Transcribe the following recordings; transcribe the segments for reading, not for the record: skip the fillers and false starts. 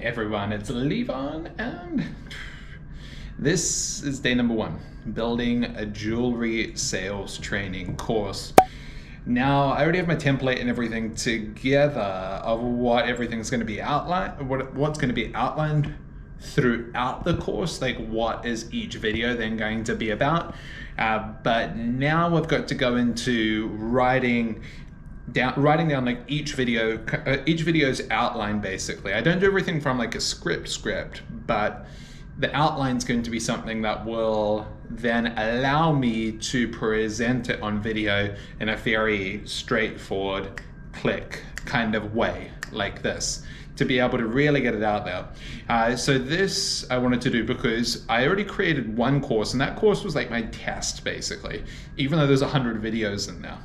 everyone, it's Levon, and this is day number 1, building a jewelry sales training course. Now, I already have my template and everything together of what everything's going to be outlined, what's going to be outlined throughout the course, like what is each video then going to be about. But now we've got to go into writing down like each video's outline. Basically, I don't do everything from like a script, but the outline's going to be something that will then allow me to present it on video in a very straightforward click kind of way, like this, to be able to really get it out there. So this I wanted to do because I already created one course, and that course was like my test basically, even though there's 100 videos in there.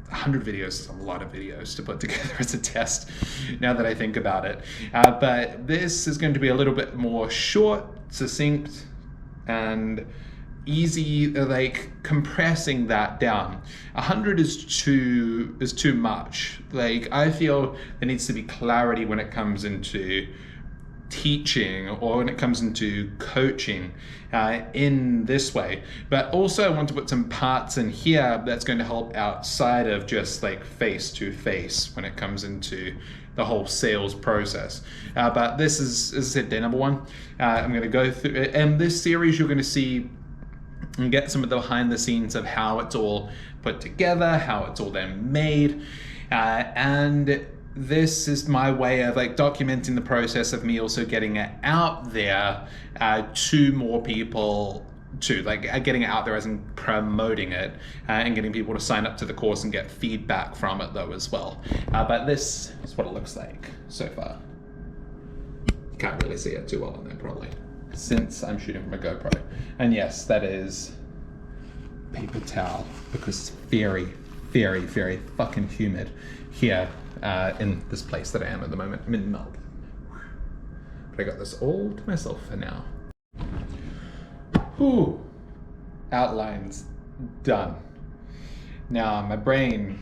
100 videos is a lot of videos to put together as a test now that I think about it. But this is going to be a little bit more short, succinct, and easy, like compressing that down. 100 is too much. Like, I feel there needs to be clarity when it comes into teaching or when it comes into coaching in this way. But also I want to put some parts in here that's going to help outside of just like face to face when it comes into the whole sales process. But this is, as I said, day number 1. I'm going to go through it, and this series you're going to see and get some of the behind the scenes of how it's all put together, how it's all then made, and this is my way of like documenting the process of me also getting it out there to more people, to like getting it out there as in promoting it, and getting people to sign up to the course and get feedback from it though as well. But this is what it looks like so far. You can't really see it too well on there probably, since I'm shooting from a GoPro. And yes, that is paper towel, because it's very, very, very fucking humid here in this place that I am at the moment. I'm in Melbourne. But I got this all to myself for now. Whew. Outlines done. Now my brain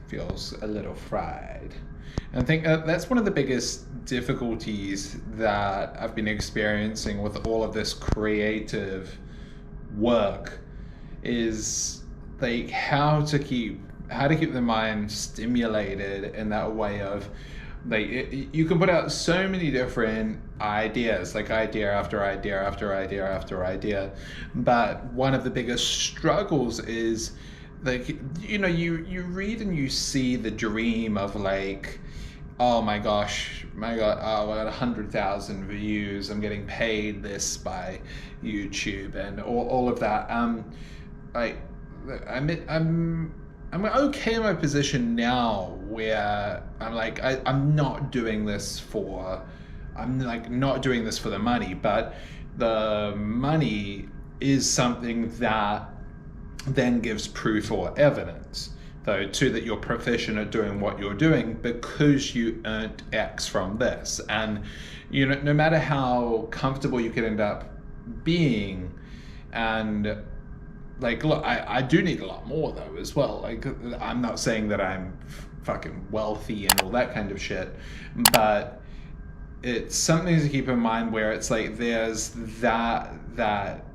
feels a little fried. And I think that's one of the biggest difficulties that I've been experiencing with all of this creative work, is like how to keep the mind stimulated in that way of like you can put out so many different ideas, like idea after idea after idea after idea, but one of the biggest struggles is like, you know, you read and you see the dream of like, oh my god, oh, I got 100,000 views, I'm getting paid this by YouTube and all of that. I'm okay in my position now where I'm like, I'm not doing this for the money, but the money is something that then gives proof or evidence, though, to that you're proficient at doing what you're doing because you earned X from this. And, you know, no matter how comfortable you could end up being, and like, look, I do need a lot more though as well. Like, I'm not saying that I'm fucking wealthy and all that kind of shit, but it's something to keep in mind where it's like there's that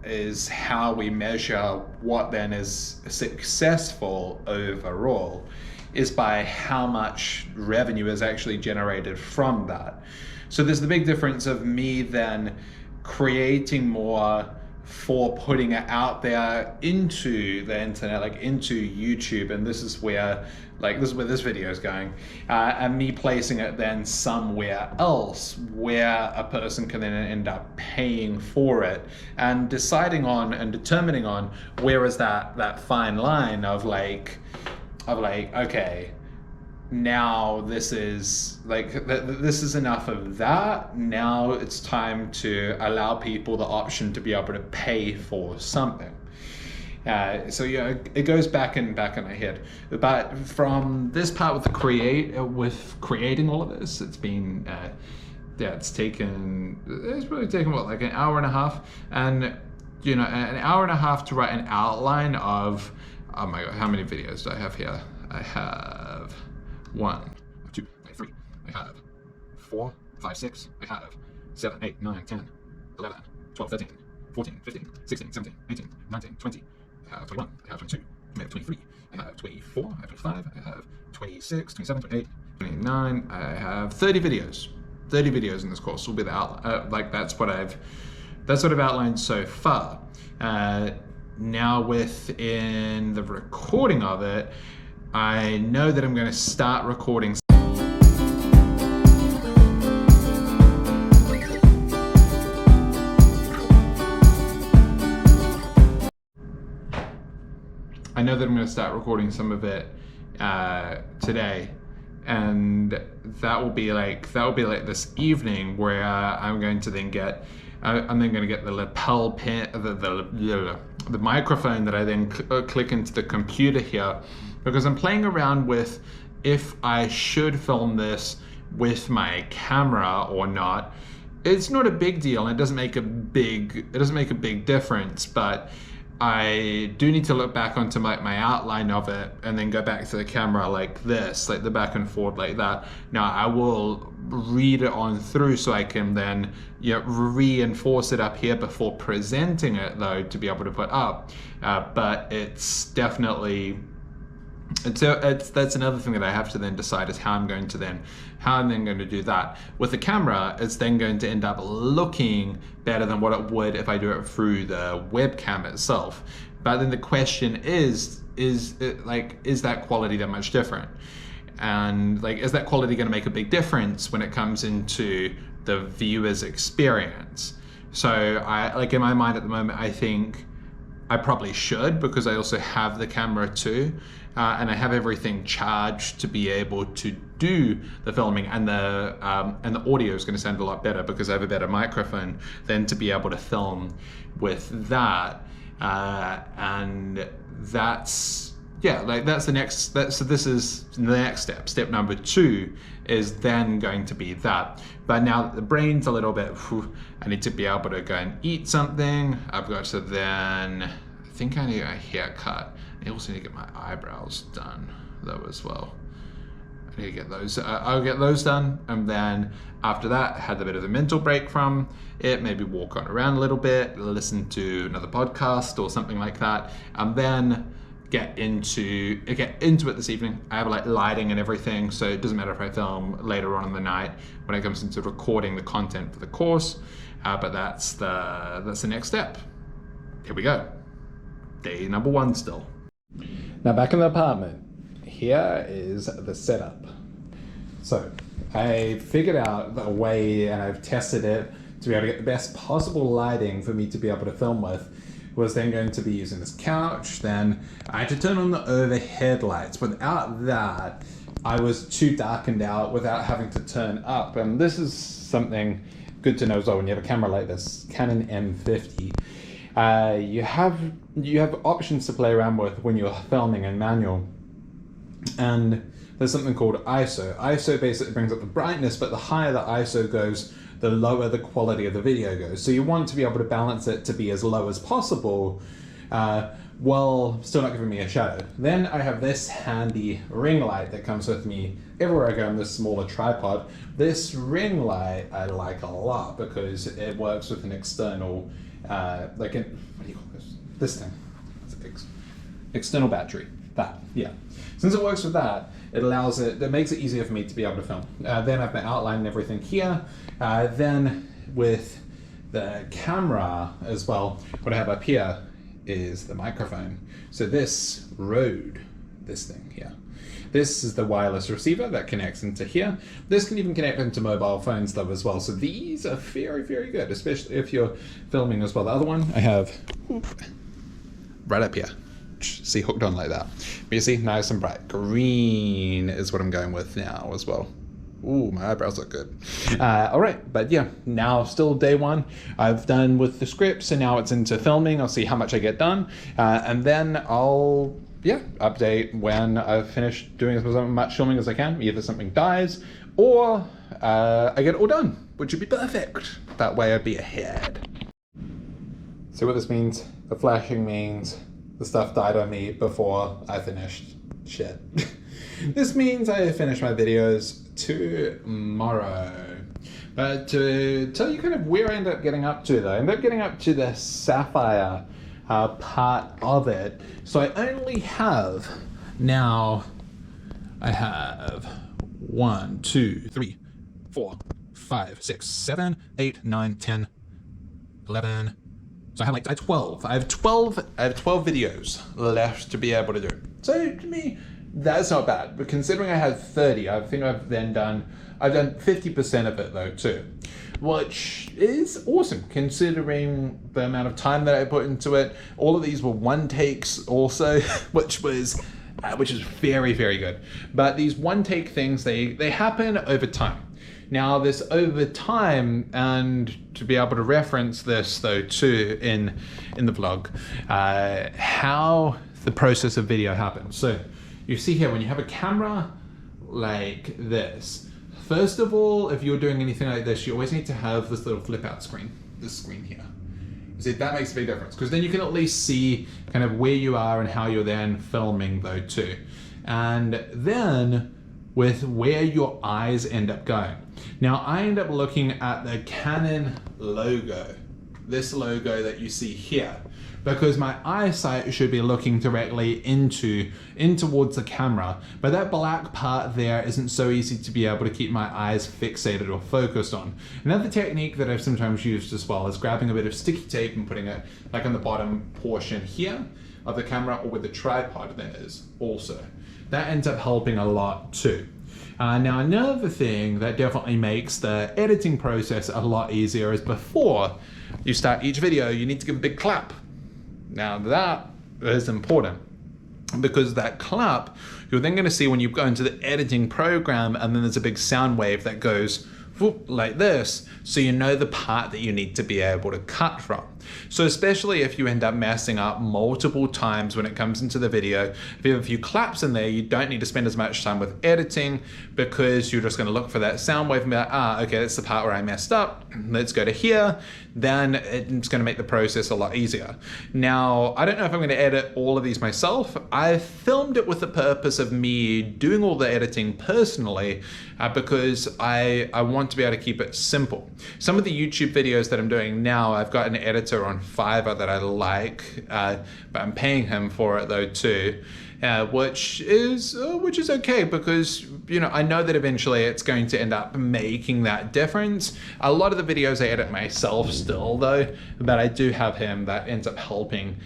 is how we measure what then is successful overall, is by how much revenue is actually generated from that. So there's the big difference of me then creating more for putting it out there into the internet, like into YouTube, and this is where this video is going, and me placing it then somewhere else where a person can then end up paying for it, and deciding on and determining on where is that fine line of like, okay, now this is like, this is enough of that. Now it's time to allow people the option to be able to pay for something. So yeah, it goes back in my head. But from this part with creating all of this, it's been it's really taken what, like an hour and a half, and you know, an hour and a half to write an outline of, oh my god, how many videos do I have here? I have 1, 2, 3, I have 4, 5, 6, I have 7, 8, 9, 10, 11, 12, 13, 14, 15, 16, 17, 18, 19, 20, I have 21, I have 22, I have 23, I have 24, I have 25, I have 26, 27, 28, 29, I have 30 videos. 30 videos in this course will be the outline, that's what I've outlined so far. Now within the recording of it, I know that I'm going to start recording. I know that I'm going to start recording some of it today, and that will be like this evening, where I'm going to then get the lapel pin, the microphone that I then click into the computer here, because I'm playing around with if I should film this with my camera or not. It's not a big deal, and it doesn't make a big difference, but I do need to look back onto my outline of it and then go back to the camera like this, like the back and forth like that. Now I will read it on through so I can then reinforce it up here before presenting it, though, to be able to put up. But it's definitely, that's another thing that I have to then decide, is how I'm then going to do that. With the camera, it's then going to end up looking better than what it would if I do it through the webcam itself. But then the question is that quality that much different? And is that quality going to make a big difference when it comes into the viewer's experience? So in my mind at the moment, I think I probably should, because I also have the camera too, and I have everything charged to be able to do the filming, and the audio is going to sound a lot better because I have a better microphone than to be able to film with that. And that's the next. So this is the next step. Step number 2 is then going to be that. But now that the brain's a little bit, I need to be able to go and eat something. I've got to then, I think I need a haircut. I also need to get my eyebrows done though as well. I need to get those. I'll get those done, and then after that, I had a bit of a mental break from it. Maybe walk on around a little bit, listen to another podcast or something like that, and then get into it this evening. I have lighting and everything, so it doesn't matter if I film later on in the night when it comes into recording the content for the course. But that's the next step. Here we go. Day number 1 still. Now back in the apartment, here is the setup. So I figured out a way, and I've tested it to be able to get the best possible lighting for me to be able to film with. Was then going to be using this couch. Then I had to turn on the overhead lights. Without that, I was too darkened out without having to turn up. And this is something good to know as well when you have a camera like this, Canon M50. You have options to play around with when you're filming in manual. And there's something called ISO. ISO basically brings up the brightness, but the higher the ISO goes, the lower the quality of the video goes. So you want to be able to balance it to be as low as possible, while still not giving me a shadow. Then I have this handy ring light that comes with me everywhere I go on this smaller tripod. This ring light I like a lot because it works with an external, what do you call this? This thing. It's external battery. Yeah. Since it works with that, it makes it easier for me to be able to film. Then I've been outlining everything here. Then with the camera as well, what I have up here is the microphone. So this thing here, this is the wireless receiver that connects into here. This can even connect into mobile phones though as well. So these are very, very good, especially if you're filming as well. The other one I have right up here. See, hooked on like that. But you see, nice and bright. Green is what I'm going with now as well. Ooh, my eyebrows look good. All right, but yeah, now still day 1. I've done with the script, so now it's into filming. I'll see how much I get done, and then I'll update when I've finished doing as much filming as I can. Either something dies, or I get it all done, which would be perfect. That way I'd be ahead. See what this means? The flashing means the stuff died on me before I finished shit. This means I finish my videos tomorrow. To tell you kind of where I ended up getting up to though, I ended up getting up to the sapphire part of it. So I only have now, I have 1, 2, 3, 4, 5, 6, 7, 8, 9, 10, 11. So I have 12. I have 12 videos left to be able to do. So to me, that's not bad. But considering I had 30, I think I've done 50% of it though too, which is awesome considering the amount of time that I put into it. All of these were one takes also, which is very, very good. But these one take things, they happen over time. Now this over time, and to be able to reference this though too in the vlog, how the process of video happens. So you see here, when you have a camera like this, first of all, if you're doing anything like this, you always need to have this little flip out screen, this screen here. You see, that makes a big difference because then you can at least see kind of where you are and how you're then filming though too. And then with where your eyes end up going. Now I end up looking at the Canon logo, this logo that you see here, because my eyesight should be looking directly in towards the camera, but that black part there isn't so easy to be able to keep my eyes fixated or focused on. Another technique that I've sometimes used as well is grabbing a bit of sticky tape and putting it like on the bottom portion here of the camera, or where the tripod then is also. That ends up helping a lot too. Now another thing that definitely makes the editing process a lot easier is before you start each video, you need to give a big clap. Now that is important because that clap, you're then going to see when you go into the editing program, and then there's a big sound wave that goes whoop, like this, so you know the part that you need to be able to cut from. So especially if you end up messing up multiple times when it comes into the video, if you have a few claps in there, you don't need to spend as much time with editing because you're just going to look for that sound wave and be like, okay, that's the part where I messed up. Let's go to here. Then it's going to make the process a lot easier. Now, I don't know if I'm going to edit all of these myself. I filmed it with the purpose of me doing all the editing personally because I want to be able to keep it simple. Some of the YouTube videos that I'm doing now, I've got an editor on Fiverr that I like, but I'm paying him for it though too, which is okay because I know that eventually it's going to end up making that difference. A lot of the videos I edit myself still though, but I do have him that ends up helping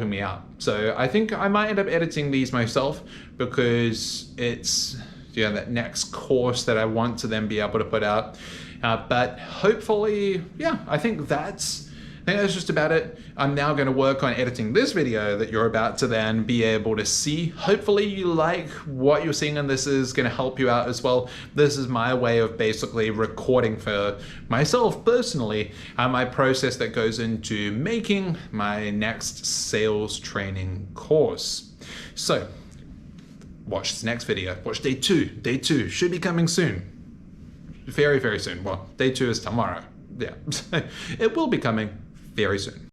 me out. So I think I might end up editing these myself because it's that next course that I want to then be able to put out. But hopefully, I think that's just about it. I'm now going to work on editing this video that you're about to then be able to see. Hopefully you like what you're seeing, and this is going to help you out as well. This is my way of basically recording for myself personally, my process that goes into making my next sales training course. So watch this next video. Watch day 2. Day 2 should be coming soon. Very, very soon. Well, day 2 is tomorrow. Yeah, it will be coming very soon.